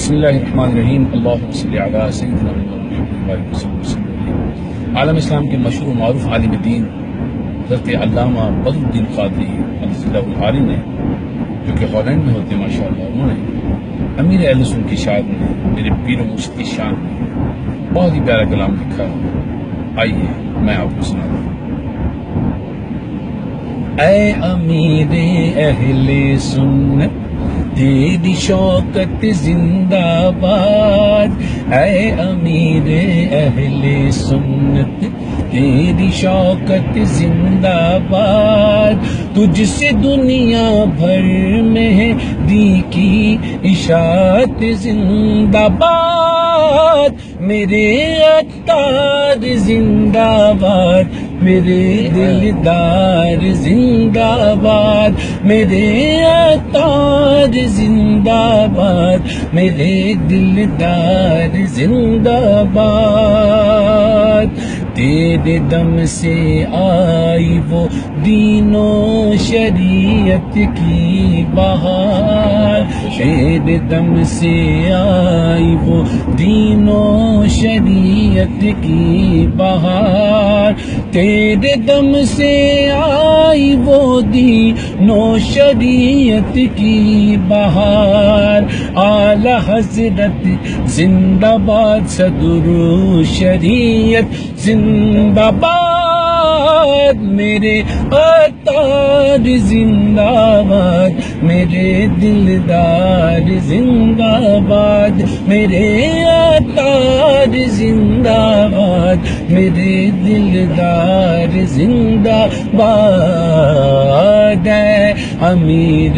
بسم اللہ الرحمن الرحیم اللہم صلی علی سیدنا محمد وسلم۔ عالم اسلام کے مشہور و معروف عالم دین حضرت علامہ بدر الدین قادری اللہ العالم نے، جو کہ ہالینڈ میں ہوتے ہیں ماشاءاللہ، انہوں نے امیر اہل سنت کی شان میں، میرے پیر و مرشد کی شان میں بہت ہی پیارا کلام لکھا ہے۔ آئیے میں آپ کو سنا دوں۔ اے امیر اہل سنت تیری شوکت زندہ باد، اے امیر اہل سنت تیری شوکت زندہ باد، تجھ سے دنیا بھر میں دی کی اشاعت زندہ باد، میرے عطار زندہ باد، میرے دلدار زندہ باد، میرے عطار زندہ باد، میرے دلدار زندہ باد، تیرے دم سے آئی وہ دین و شریعت کی بہار، تیرے دم سے آئی وہ دین و شریعت کی بہار، تیرے دم سے آئی وہ دین و شریعت کی بہار، اعلی حضرت زندہ باد، صدر شریعت زندہ باد، میرے عطار زندہ باد، میرے دلدار زندہ باد، میرے عطار زندہ باد، میرے دلدار زندہ باد، اے امیر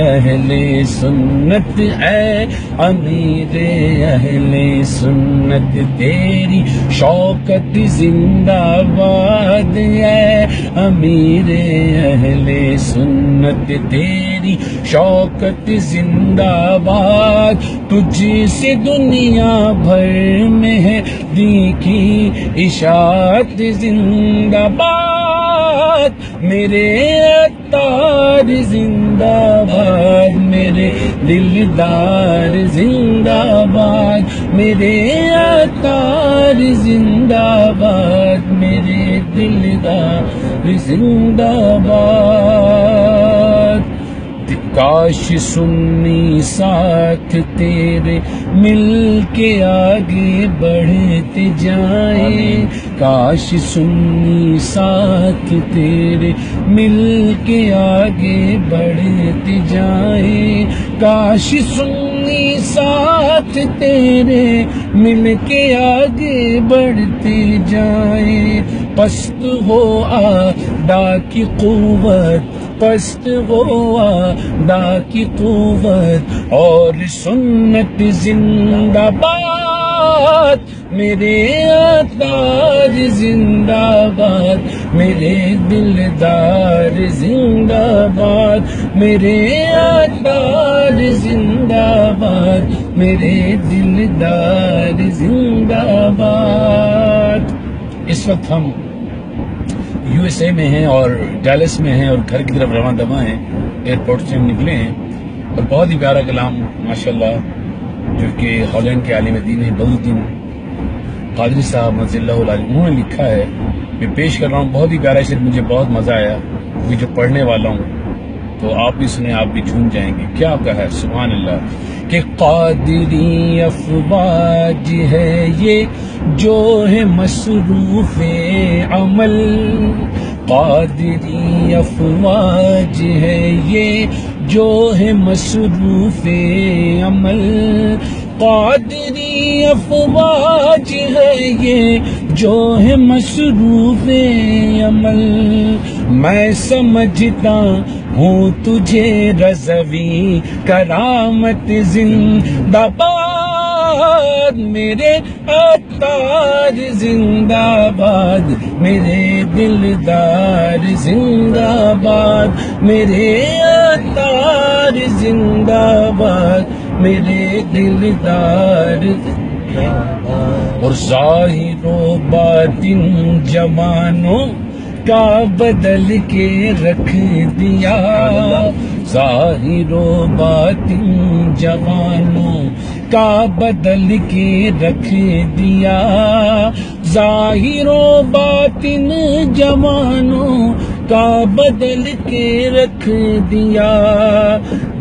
اہل سنت، اے امیر اہل سنت تیری شوکت زندہ باد، اے امیر اہل سنت تیری شوکت زندہ باد، تجھ سے دنیا بھر میں ہے دی کی اشاعت زندہ باد، میرے عطار زندہ باد، میرے دلدار زندہ باد، میرے عطار زندہ باد، میرے دلدار زندہ باد، کاش سنی ساتھ تیرے مل کے آگے بڑھتے جائیں، کاش سنی ساتھ تیرے مل کے آگے بڑھتے جائیں، کاش سنی ساتھ تیرے مل کے آگے بڑھتے جائیں، پست ہو آدا کی قوت، پست ہو آدا کی قوت اور سنت زندہ باد، میرے عطار زندہ باد، میرے دلدار زندہ باد، میرے عطار زندہ باد، میرے دلدار زندہ باد۔ اس وقت ہم یو ایس اے میں ہیں اور ڈیلس میں ہیں اور گھر کی طرف رواں دواں ہیں، ایئرپورٹ سے ہم نکلے ہیں، اور بہت ہی پیارا کلام ماشاءاللہ جو کہ ہالینڈ کے عالم دین ہے بدر الدین قادری صاحب رضی اللہ عنہ انہوں نے لکھا ہے، میں پیش کر رہا ہوں۔ بہت ہی پیارا شعر، مجھے بہت مزہ آیا، میں جو پڑھنے والا ہوں تو آپ بھی سنیں، آپ بھی جھوم جائیں گے۔ کیا کہا ہے سبحان اللہ کہ قادری افواج ہے یہ جو ہے مصروف عمل، قادری افواج ہے یہ جو ہے مصروف عمل، قادری افواج ہے یہ جو ہے مصروف عمل، میں سمجھتا ہوں تجھے رضوی کرامت زندہ باد، میرے عطار زندہ باد، میرے دلدار زندہ باد، میرے عطار زندہ باد، میرے دلدار زندہ باد، اور ظاہر و باطن جوانوں کا بدل کے رکھ دیا، ظاہر و باطن جوانوں کا بدل کے رکھ دیا، ظاہر و باطن جوانوں کا بدل کے رکھ دیا،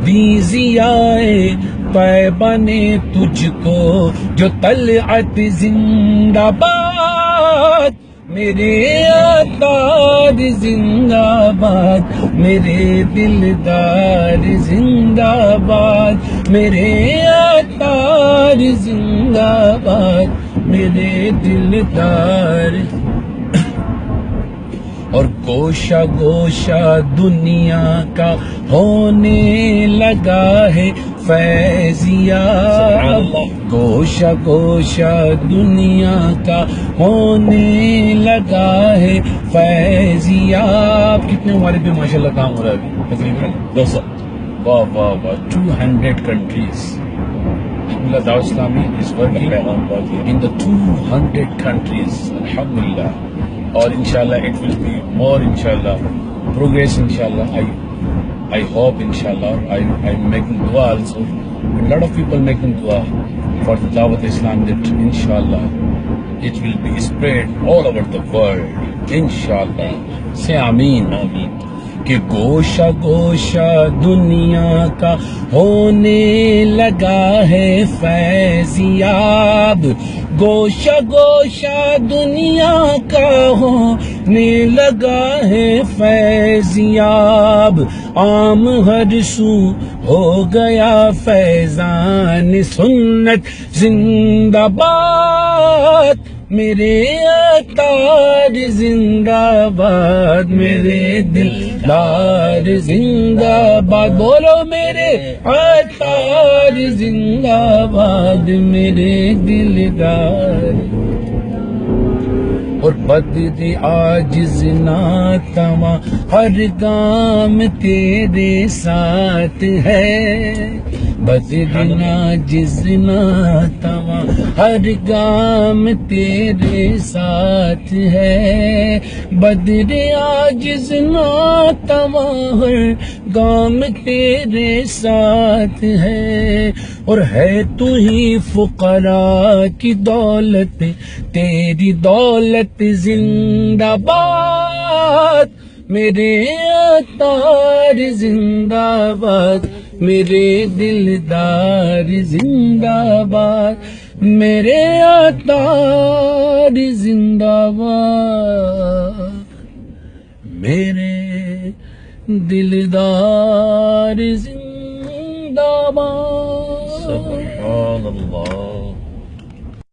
دی ضیائے طیبہ نے تجھ کو جو طلعت زندہ باد، میرے عطار زندہ باد، میرے دلدار زندہ باد، میرے عطار زندہ باد، میرے دلدار۔ اور گوشہ گوشہ دنیا کا ہونے لگا ہے فیضیاب، گوشہ گوشہ دنیا کا ہونے لگا ہے فیضیاب۔ کتنے ہمارے پہ ماشاء اللہ کام ہو رہا ہے ابھی؟ تقریباً 200، واہ واہ واہ، 200 کنٹریز۔ دعوت اسلامی is working in the 200 countries، الحمدللہ، اور انشاءاللہ it will be more inshallah progress inshallah. I hope inshallah I'm making dua also, and a lot of people making dua for the Dawat Islam that inshallah it will be spread all over the world inshallah. Say Ameen. Ameen. کہ گوشہ گوشہ دنیا کا ہونے لگا ہے فیضیاب، گوشہ گوشہ دنیا کا ہونے لگا ہے فیضیاب، عام ہر سو ہو گیا فیضان سنت زندہ باد، میرے عطار زندہ باد، میرے دلدار زندہ باد، بولو میرے عطار زندہ باد، میرے دلدار۔ اور بدر عاجز ناتواں ہر گام تیرے ساتھ ہے، بدر عاجز ناتواں ہر گام تیرے ساتھ ہے، بدر عاجز ناتواں ہر گام تیرے ساتھ ہے، اور ہے تو ہی فقراء کی دولت، تیری دولت زندہ باد، میرے عطار زندہ باد، میرے دلدار زندہ باد، میرے عطار زندہ باد، میرے دلدار زندہ باد۔ سبحان اللہ۔